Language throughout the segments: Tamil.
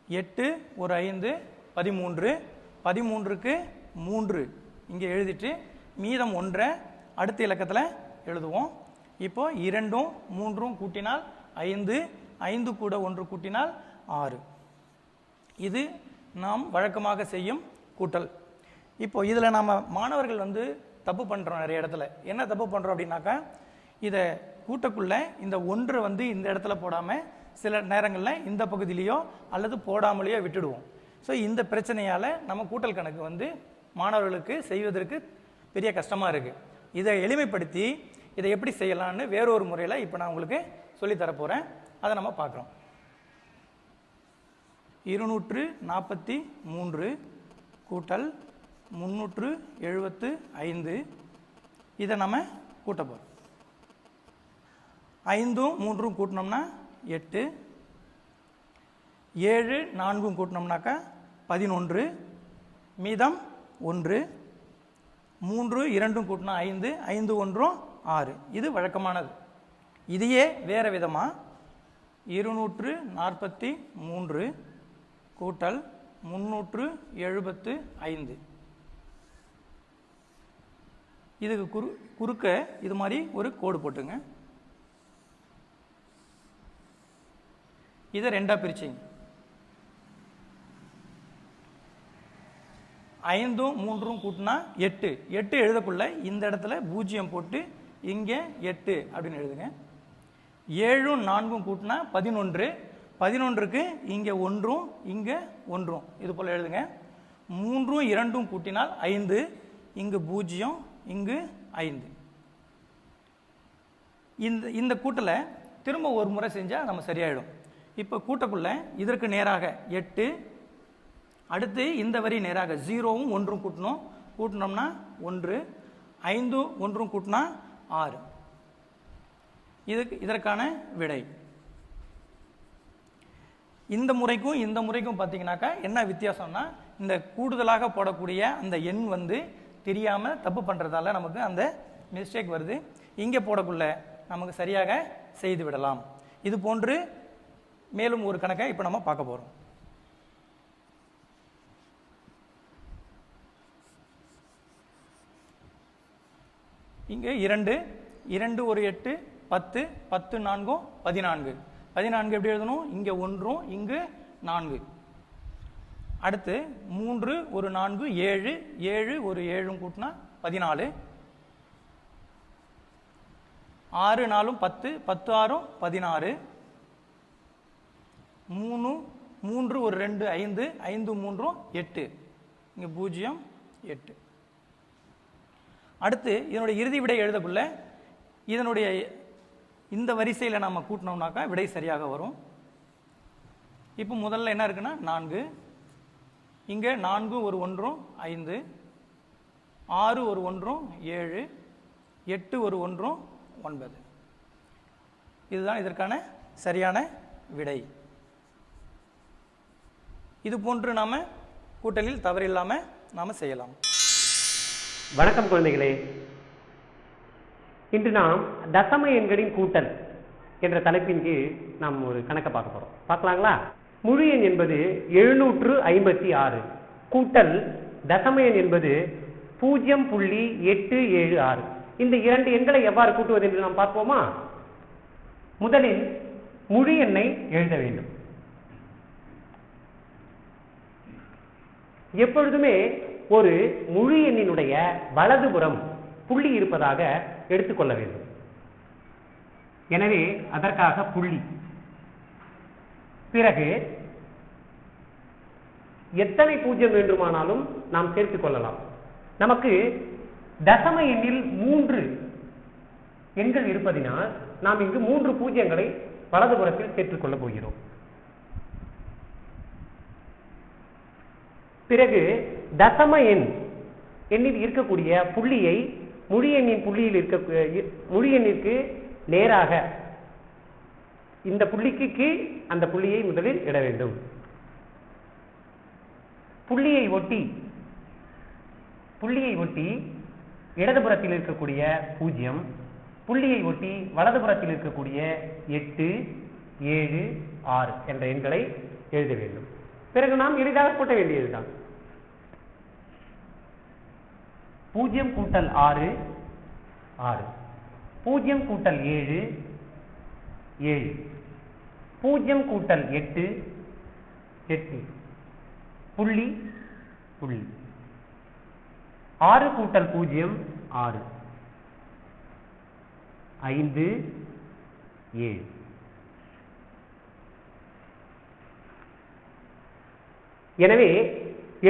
8 ஒரு 5 13, 13க்கு 3 இங்கே எழுதிட்டு மீதம் 1 அடுத்த இலக்கத்தில் எழுதுவோம். இப்போ 2ம் 3ம் கூட்டினால் 5, 5 கூட 1 கூட்டினால் 6. இது நாம் வழக்கமாக செய்யும் கூட்டல். இப்போ இதில் நாம் மாணவர்கள் வந்து தப்பு பண்ணுறோம். நிறைய இடத்துல என்ன தப்பு பண்ணுறோம் அப்படின்னாக்கா, இதை கூட்டக்குள்ளே இந்த 1 வந்து இந்த இடத்துல போடாமல் சில நேரங்களில் இந்த பகுதியிலையோ அல்லது போடாமலேயோ விட்டுடுவோம். ஸோ இந்த பிரச்சனையால் நம்ம கூட்டல் கணக்கு வந்து மாணவர்களுக்கு செய்வதற்கு பெரிய கஷ்டமாக இருக்குது. இதை எளிமைப்படுத்தி இதை எப்படி செய்யலான்னு வேறொரு முறையில் இப்போ நான் உங்களுக்கு சொல்லித்தரப்போகிறேன். அதை நம்ம பார்க்குறோம். 243 கூட்டல் 375 இதை நம்ம கூட்ட போகிறோம். 5ம் 3ம் கூட்டினோம்னா 8, 7 4ம் கூட்டினோம்னாக்கா 11, மீதம் 1, 3 2ம் கூட்டினா 5, 5 1ம் 6. இது வழக்கமானது. இதையே வேறு விதமாக 243 கூட்டல் 375 இதுக்கு குறுக்க இது மாதிரி ஒரு கோடு போட்டுங்க. இதை 2ஆக பிரிச்சிங்க. 5ம் 3ம் கூட்டினா 8, 8 எழுதக்குள்ள இந்த இடத்துல 0 போட்டு இங்கே 8 அப்படின்னு எழுதுங்க. 7ம் 4ம் கூட்டினா 11, 11க்கு இங்கே 1ம் இங்கே 1ம் இது போல் எழுதுங்க. 3ம் 2ம் கூட்டினால் 5, இங்கு 0 இங்கு 5. இந்த கூட்டலை திரும்ப ஒரு முறை செஞ்சால் நம்ம சரியாயிடும். இப்போ கூட்டக்குள்ள இதற்கு நேராக 8, அடுத்து இந்த வரி நேராக 0வும் 1ம் கூட்டணும். கூட்டினோம்னா 1, 5 1ம் கூட்டினா 6. இதற்கான விடை. இந்த முறைக்கும் இந்த முறைக்கும் பார்த்தீங்கன்னாக்கா என்ன வித்தியாசம்னா, இந்த கூடுதலாக போடக்கூடிய அந்த எண் வந்து தெரியாமல் தப்பு பண்ணுறதால நமக்கு அந்த மிஸ்டேக் வருது. இங்கே போடக்குள்ள நமக்கு சரியாக செய்து விடலாம். இது போன்று மேலும் ஒரு கணக்கை இப்போ நம்ம பார்க்க போகிறோம். இங்கே 2 ஒரு 8 10, 10 4ம் 14. 14 எப்படி எழுதணும்? இங்கே 1ம் இங்கு 4. அடுத்து 3 ஒரு 4 7, 7 ஒரு 7ம் கூட்டினா 14. 6 4ம் 10, 10 6ம் 16. 3 ஒரு 2 5, 5 3ம் 8. இங்கே 0 8. அடுத்து இதனுடைய இறுதி விடை எழுதக்குள்ள இதனுடைய இந்த வரிசையில் நம்ம கூட்டினோம்னாக்கா விடை சரியாக வரும். இப்போ முதல்ல என்ன இருக்குன்னா 4, இங்கே 4 ஒரு 1ம் 5, 6 ஒரு 1ம் 7, 8 ஒரு 1ம் 9. இதுதான் இதற்கான சரியான விடை. இது போன்று நாம கூட்டலில் தவறில்லாமல் நாம் செய்யலாம். வணக்கம் குழந்தைகளே. இன்று நாம் தசம எண்களின் கூட்டல் என்ற தலைப்பின் கீழ் நாம் ஒரு கணக்கை பார்க்க போறோம். பார்க்கலாங்களா? முழு எண் என்பது 756 கூட்டல் தசம எண் என்பது 0.876. இந்த இரண்டு எண்களை எவ்வாறு கூட்டுவது என்று நாம் பார்ப்போமா? முதலில் முழு எண்ணை எழுத வேண்டும். எப்பொழுதுமே ஒரு முழு எண்ணினுடைய வலதுபுறம் புள்ளி இருப்பதாக எடுத்துக்கொள்ள வேண்டும். எனவே அதற்காக புள்ளி. பிறகு எத்தனை 0 வேண்டுமானாலும் நாம் சேர்த்துக் கொள்ளலாம். நமக்கு தசம எண்ணில் 3 எண்கள் இருப்பதினால் நாம் இங்கு 3 பூஜ்ஜியங்களை வலதுபுறத்தில் சேர்த்துக் கொள்ள போகிறோம். பிறகு தசம எண்ணில் இருக்கக்கூடிய புள்ளியை முழு எண்ணின் புள்ளியில் முழு எண்ணிற்கு நேராக இந்த புள்ளிக்கு கீழ் அந்த புள்ளியை முதலில் இட வேண்டும். புள்ளியை ஒட்டி இடதுபுறத்தில் இருக்கக்கூடிய 0, புள்ளியை ஒட்டி வலதுபுறத்தில் இருக்கக்கூடிய 8 7 6 என்ற எண்களை எழுத வேண்டும். பிறகு நாம் எளிதாக கூட்ட வேண்டியதுதான். 0 கூட்டல் 6 6, 0 கூட்டல் 7 7, 0 கூட்டல் 8 8, புள்ளி புள்ளி, 6 கூட்டல் 0 6, 5 7. எனவே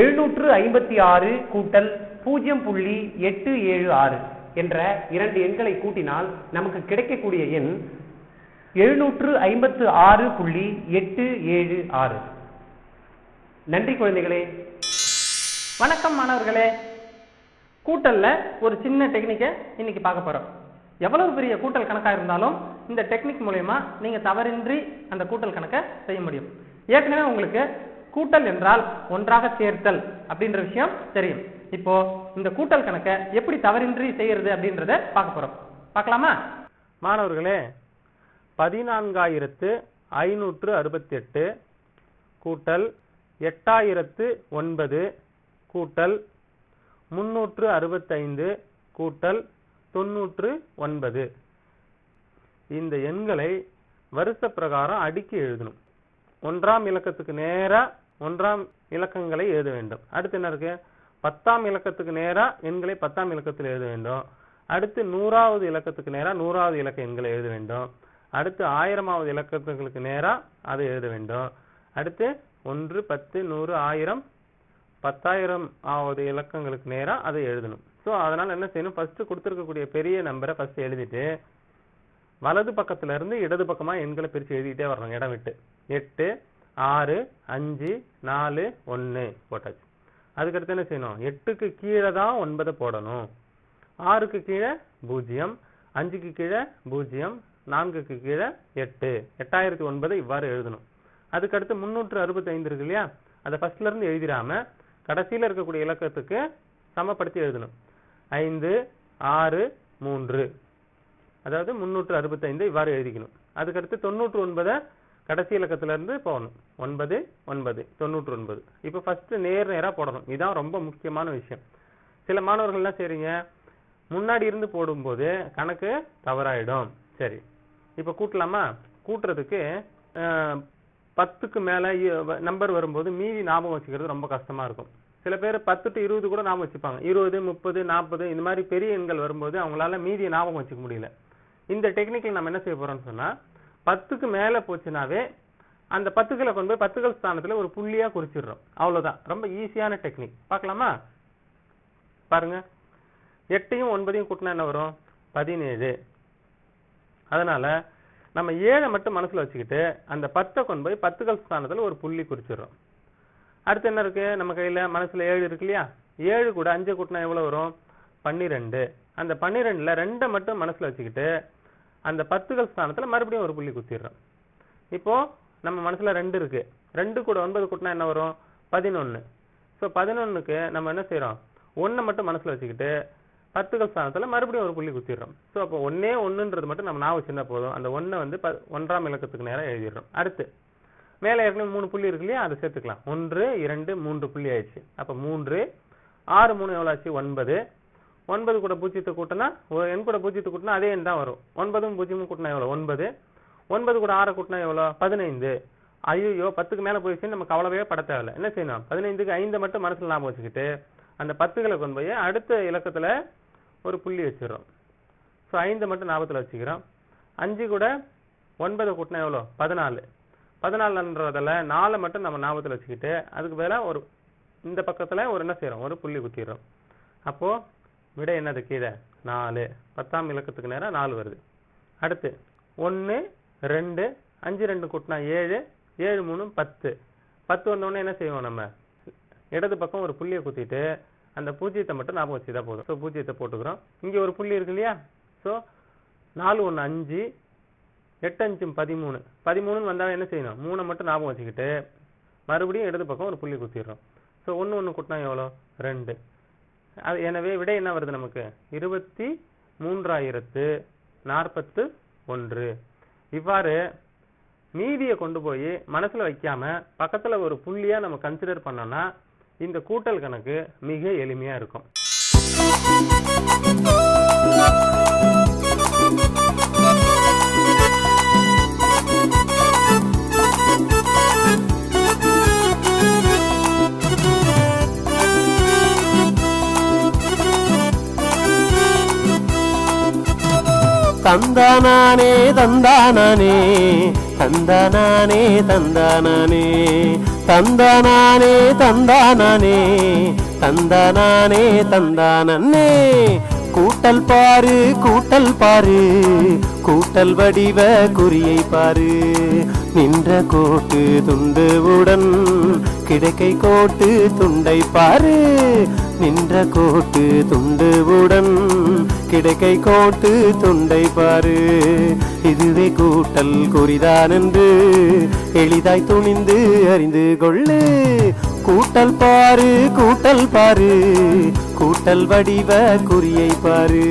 756 கூட்டல் 0.876 என்ற இரண்டு எண்களை கூட்டினால் நமக்கு கிடைக்கக்கூடிய எண் 756.876. நன்றி குழந்தைகளே. வணக்கம் மாணவர்களே. கூட்டல்ல ஒரு சின்ன டெக்னிக்கை இன்னைக்கு பார்க்க போறோம். எவ்வளவு பெரிய கூட்டல் கணக்கா இருந்தாலும் இந்த டெக்னிக் மூலமா நீங்க தவறின்றி அந்த கூட்டல் கணக்கை செய்ய முடியும். ஏற்கனவே உங்களுக்கு கூட்டல் என்றால் ஒன்றாக சேர்த்தல் அப்படின்ற விஷயம் தெரியும். இப்போ இந்த கூட்டல் கணக்கை எப்படி தவறின்றி செய்யறது அப்படின்றத பார்க்க போறோம். பார்க்கலாமா மாணவர்களே? 14568 கூட்டல் 8009 கூட்டல் 365 கூட்டல் 99. இந்த எண்களை வரிசை பிரகாரம் அடுக்கி எழுதணும். ஒன்றாம் இலக்கத்துக்கு நேரா ஒன்றாம் இலக்கங்களை எழுத வேண்டும். அடுத்து என்ன இருக்கு? 10ஆம் இலக்கத்துக்கு நேரா எண்களை 10ஆம் இலக்கத்தில் எழுத வேண்டும். அடுத்து 100வது இலக்கத்துக்கு நேரா 100வது இலக்க எண்களை எழுத வேண்டும். அடுத்து 1000வது இலக்கங்களுக்கு நேரா அதை எழுத வேண்டும். அடுத்து 1 10 100 1000 10,000வது இலக்கங்களுக்கு நேரா அதை எழுதணும். ஸோ அதனால என்ன செய்யணும்? ஃபர்ஸ்ட் கொடுத்துருக்கக்கூடிய பெரிய நம்பரை ஃபர்ஸ்ட் எழுதிட்டு வலது பக்கத்துல இருந்து இடது பக்கமா எண்களை பிரிச்சு எழுதிட்டே வரணும் இடம் விட்டு. 8 6 5 4 1 போட்டாச்சு. அதுக்கடுத்து என்ன செய்யணும்? 8க்கு கீழே தான் 9 போடணும். 6க்கு கீழே 0, 5க்கு கீழே 0, 4க்கு கீழே 8. 8009 இவ்வாறு எழுதணும். அதுக்கடுத்து 365 இருக்கு இல்லையா? அதை ஃபர்ஸ்ட்ல இருந்து எழுதிடாம கடைசியில இருக்கக்கூடிய இலக்கத்துக்கு சமப்படுத்தி எழுதணும். 5 6 3, அதாவது 365 இவ்வாறு எழுதிக்கணும். அதுக்கடுத்து 99 கடைசி இலக்கத்துல இருந்து போகணும். 9 9 99. இப்ப ஃபர்ஸ்ட் நேரா போடணும். இதுதான் ரொம்ப முக்கியமான விஷயம். சில மாணவர்கள் என்ன செய்றீங்க? முன்னாடி இருந்து போடும்போது கணக்கு தவறாயிடும். சரி, இப்ப கூட்டலாமா? கூட்டுறதுக்கு 10க்கு மேல நம்பர் வரும்போது மீதி ஞாபகம் வச்சுக்கிறது ரொம்ப கஷ்டமா இருக்கும். சில பேர் 10 to 20 கூட ஞாபகம் வச்சுப்பாங்க. 20 30 40 இந்த மாதிரி பெரிய எண்கள் வரும்போது அவங்களால மீதியை ஞாபகம் வச்சுக்க முடியல. இந்த டெக்னிக்கில் நம்ம என்ன செய்ய போறோம்னு சொன்னா, 10க்கு மேல போச்சுனாவே அந்த 10களை கொண்டு போய் 10கள் ஸ்தானத்துல ஒரு புள்ளியா குறிச்சிடுறோம். அவ்வளவுதான். ரொம்ப ஈஸியான டெக்னிக். பார்க்கலாமா? பாருங்க, 8யும் 9யும் கூட்டினா என்ன வரும்? 17. அதனால நம்ம 7 மட்டும் மனசுல வச்சுக்கிட்டு அந்த 10 கொண்டு போய் 10கள் ஸ்தானத்துல ஒரு புள்ளி குறிச்சிடுறோம். அடுத்து என்ன இருக்கு? நம்ம கையில மனசுல 7 இருக்கு இல்லையா? 7 கூட 5 கூட்டினா எவ்வளவு வரும்? 12. அந்த 12ல 2 மட்டும் மனசுல வச்சுக்கிட்டு அந்த 10கள் ஸ்தானத்துல மறுபடியும் ஒரு புள்ளி குத்திடுறோம். இப்போ நம்ம மனசுல 2 இருக்கு. 2 கூட 9 கூட்டினா என்ன வரும்? 11. ஸோ 11க்கு நம்ம என்ன செய்யறோம்? 1 மட்டும் மனசுல வச்சுக்கிட்டு 10கள் ஸ்தானத்துல மறுபடியும் ஒரு புள்ளி குத்திடுறோம். ஸோ அப்போ 1 1ன்றது மட்டும் நம்ம ஞாபகம் வச்சிருந்தா போதும். அந்த 1 வந்து 1ஆம் இலக்கத்துக்கு நேரம் எழுதிடுறோம். அடுத்து மேல ஏற்கனவே 3 புள்ளி இருக்கு இல்லையா? அதை சேர்த்துக்கலாம். 1 2 3 புள்ளி ஆயிடுச்சு. அப்ப 3 6 3 எவ்வளவு ஆச்சு? 9. 9 கூட 0 கூட்டினா எண் கூட 0 கூட்டினா அதே எண் தான் வரும். 9ம் 0ம் கூட்டினா எவ்வளவு? 9. 9 கூட 6 கூட்டினா எவ்வளவு? 15. ஐயோ 10க்கு மேல போயிடுச்சு, நம்ம கவலையே பட தேவையில்ல. என்ன செய்யணும்? 15க்கு 5 மட்டும் மனசுல ஞாபகம் வச்சுக்கிட்டு அந்த 10களை கொண்டு போய் அடுத்த இலக்கத்துல ஒரு புள்ளி வச்சிடறோம். ஸோ 5 மட்டும் ஞாபகத்துல வச்சுக்கிறோம். 5 கூட 9 கூட்டினா எவ்வளவு? 14. 14ன்றதுல 4 மட்டும் நம்ம ஞாபகத்துல வச்சுக்கிட்டு அதுக்கு பதிலா ஒரு இந்த பக்கத்துல ஒரு என்ன செய்யறோம்? ஒரு புள்ளி குத்திடுறோம். அப்போ விடை என்னது? கீழே 4. 10ஆம் இலக்கத்துக்கு நேரம் 4 வருது. அடுத்து 1 2 5 2 கூட்டினா 7 7 3 10. 10 வந்தோடனே என்ன செய்வோம்? நம்ம இடது பக்கம் ஒரு புள்ளியை குத்திட்டு அந்த 0த்தை மட்டும் ஞாபகம் வச்சுதா போதும். ஸோ 0த்தை போட்டுக்கிறோம். இங்க ஒரு புள்ளி இருக்கு இல்லையா? ஸோ 4 1 5 8 5 13. 13ன்னு வந்தா என்ன செய்யணும்? 3 மட்டும் ஞாபகம் வச்சுக்கிட்டு மறுபடியும் இடது பக்கம் ஒரு புள்ளி குத்திடுறோம். ஸோ 1 1 கூட்டினா எவ்வளோ? 2. அது எனவே விடை என்ன வருது நமக்கு? 23,041. இவ்வாறு மீதியை கொண்டு போய் மனசுல வைக்காம பக்கத்துல ஒரு புள்ளியா நம்ம கன்சிடர் பண்ணோம்னா இந்த கூட்டல் கணக்கு மிக எளிமையா இருக்கும். தந்தானே தந்தானே தந்தானே தந்தானே தந்தானே தந்தானே தந்தானே தந்தானே கூட்டல் பாரு கூட்டல் பாரு கூட்டல் வடிவ குறியை பாரு நின்ற கோட்டு துண்டுவுடன் கிடைக்கை கோட்டு துண்டை பாரு நின்ற கோட்டு துண்டுவுடன் கிடைக்கை கோட்டு துண்டை பாரு இதுவே கூட்டல் குறிதான் என்று எளிதாய் துணிந்து அறிந்து கொள்ளு கூட்டல் பாரு கூட்டல் பாரு கூட்டல் வடிவ குறியை பாரு.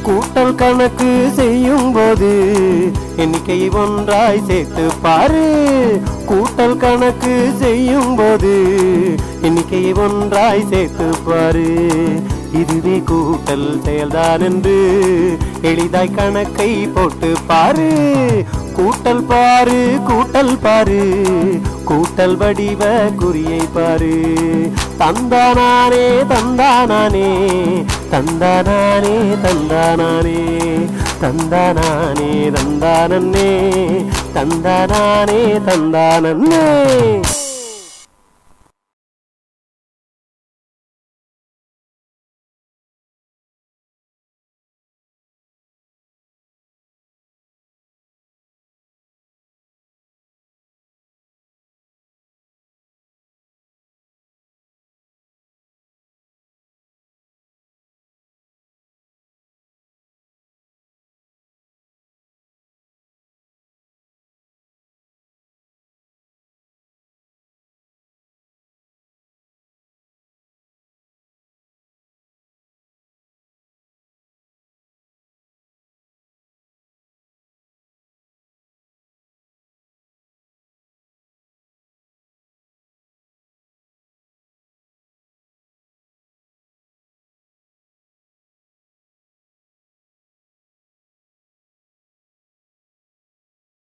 கூட்டல் கணக்கு செய்யும் போது எண்ணிக்கையை ஒன்றாய் சேர்த்து பாரு கூட்டல் கணக்கு செய்யும் போது எண்ணிக்கையை ஒன்றாய் சேர்த்து பாரு இதுவே கூட்டல் செயல்தான் என்று எளிதாய் கணக்கை போட்டு பாரு கூட்டல் பாரு கூட்டல் பாரு கூட்டல் வடிவ குறியை பாரு தந்தானே தந்தானே தந்தானே தந்தானே தந்தானே தந்தானே தந்தானே தந்தானே